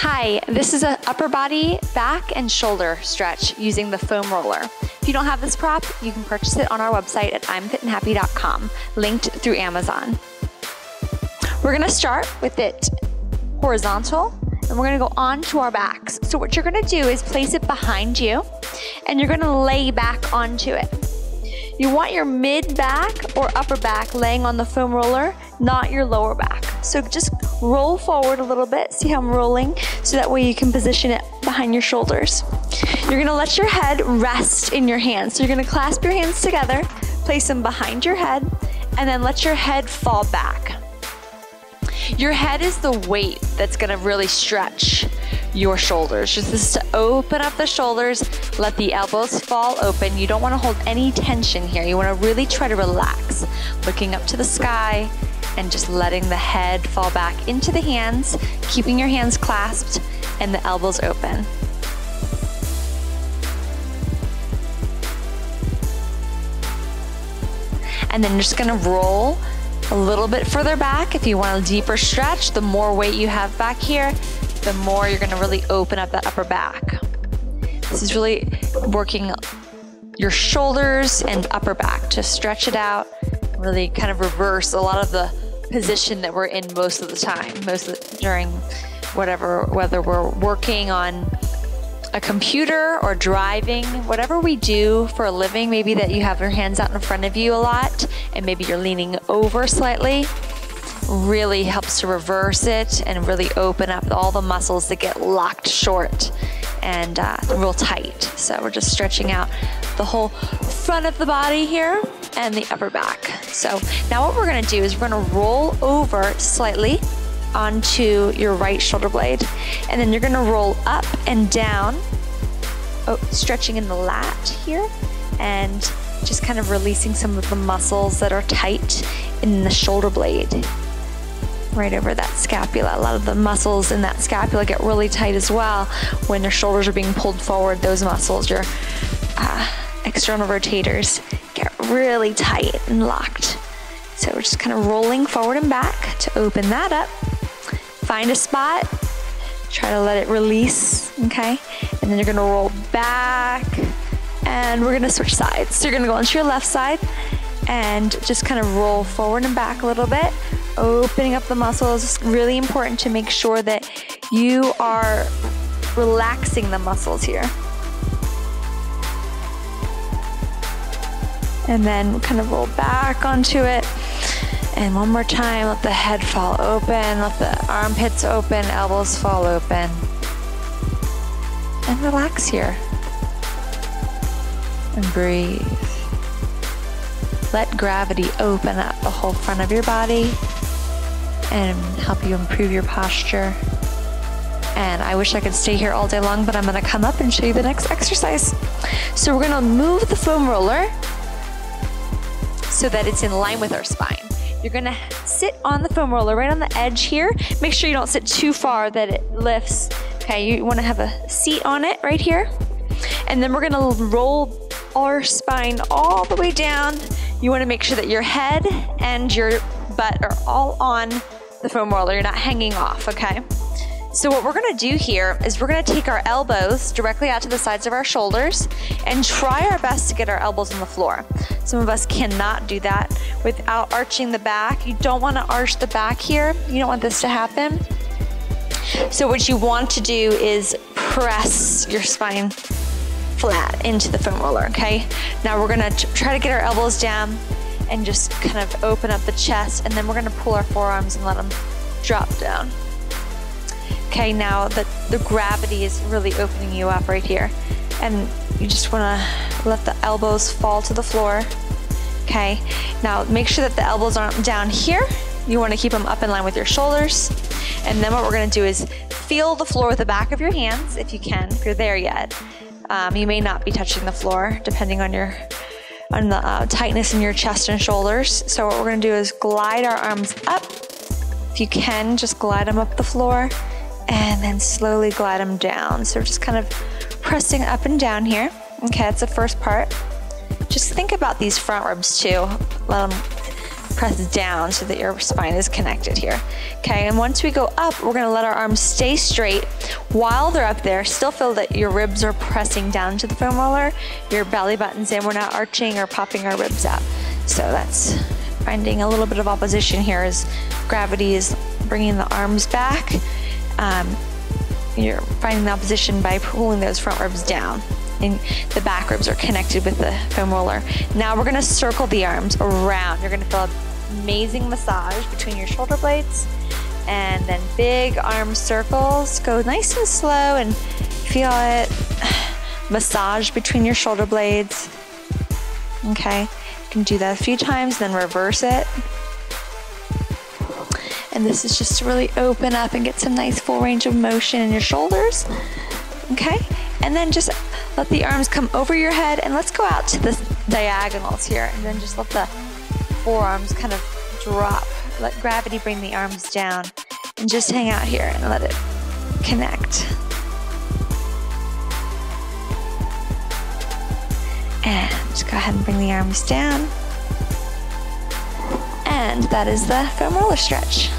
Hi, this is an upper body, back, and shoulder stretch using the foam roller. If you don't have this prop, you can purchase it on our website at imfitandhappy.com, linked through Amazon. We're gonna start with it horizontal, and we're gonna go onto our backs. So what you're gonna do is place it behind you, and you're gonna lay back onto it. You want your mid back or upper back laying on the foam roller, not your lower back. So just roll forward a little bit. See how I'm rolling? So that way you can position it behind your shoulders. You're gonna let your head rest in your hands. So you're gonna clasp your hands together, place them behind your head, and then let your head fall back. Your head is the weight that's gonna really stretch your shoulders. Just to open up the shoulders, let the elbows fall open. You don't wanna hold any tension here. You wanna really try to relax, looking up to the sky and just letting the head fall back into the hands, keeping your hands clasped and the elbows open. And then you're just gonna roll a little bit further back. If you want a deeper stretch, the more weight you have back here, the more you're gonna really open up that upper back. This is really working your shoulders and upper back to stretch it out, really kind of reverse a lot of the position that we're in most of the time, during whether we're working on a computer or driving, whatever we do for a living, maybe that you have your hands out in front of you a lot and maybe you're leaning over slightly, really helps to reverse it and really open up all the muscles that get locked short and real tight. So we're just stretching out the whole front of the body here and the upper back. So now what we're gonna do is we're gonna roll over slightly onto your right shoulder blade, and then you're gonna roll up and down, stretching in the lat here, and just kind of releasing some of the muscles that are tight in the shoulder blade, right over that scapula. A lot of the muscles in that scapula get really tight as well when your shoulders are being pulled forward. Those muscles, your external rotators, get really tight and locked. So we're just kind of rolling forward and back to open that up. Find a spot, try to let it release, okay? And then you're gonna roll back, and we're gonna switch sides. So you're gonna go onto your left side and just kind of roll forward and back a little bit, opening up the muscles. It's really important to make sure that you are relaxing the muscles here. And then kind of roll back onto it. And one more time, let the head fall open, let the armpits open, elbows fall open. And relax here. And breathe. Let gravity open up the whole front of your body and help you improve your posture. And I wish I could stay here all day long, but I'm gonna come up and show you the next exercise. So we're gonna move the foam roller so that it's in line with our spine. You're gonna sit on the foam roller right on the edge here. Make sure you don't sit too far that it lifts. Okay, you wanna have a seat on it right here. And then we're gonna roll our spine all the way down. You wanna make sure that your head and your butt are all on the foam roller. You're not hanging off, okay? So what we're gonna do here is we're gonna take our elbows directly out to the sides of our shoulders and try our best to get our elbows on the floor. Some of us cannot do that without arching the back. You don't wanna arch the back here. You don't want this to happen. So what you want to do is press your spine flat into the foam roller, okay? Now we're gonna try to get our elbows down and just kind of open up the chest, and then we're gonna pull our forearms and let them drop down. Okay, now the gravity is really opening you up right here. And you just wanna let the elbows fall to the floor. Okay, now make sure that the elbows aren't down here. You wanna keep them up in line with your shoulders. And then what we're gonna do is feel the floor with the back of your hands, if you can, if you're there yet. You may not be touching the floor, depending on the tightness in your chest and shoulders. So what we're gonna do is glide our arms up. If you can, just glide them up the floor, and then slowly glide them down. So we're just kind of pressing up and down here. Okay, that's the first part. Just think about these front ribs too. Let them press down so that your spine is connected here. Okay, and once we go up, we're gonna let our arms stay straight while they're up there. Still feel that your ribs are pressing down to the foam roller, your belly button's in, we're not arching or popping our ribs out. So that's finding a little bit of opposition here as gravity is bringing the arms back. You're finding the opposition by pulling those front ribs down. And the back ribs are connected with the foam roller. Now we're gonna circle the arms around. You're gonna feel an amazing massage between your shoulder blades, and then big arm circles. Go nice and slow and feel it massage between your shoulder blades. Okay, you can do that a few times, then reverse it. And this is just to really open up and get some nice full range of motion in your shoulders. Okay, and then just let the arms come over your head, and let's go out to the diagonals here, and then just let the forearms kind of drop. Let gravity bring the arms down, and just hang out here and let it connect. And go ahead and bring the arms down. And that is the foam roller stretch.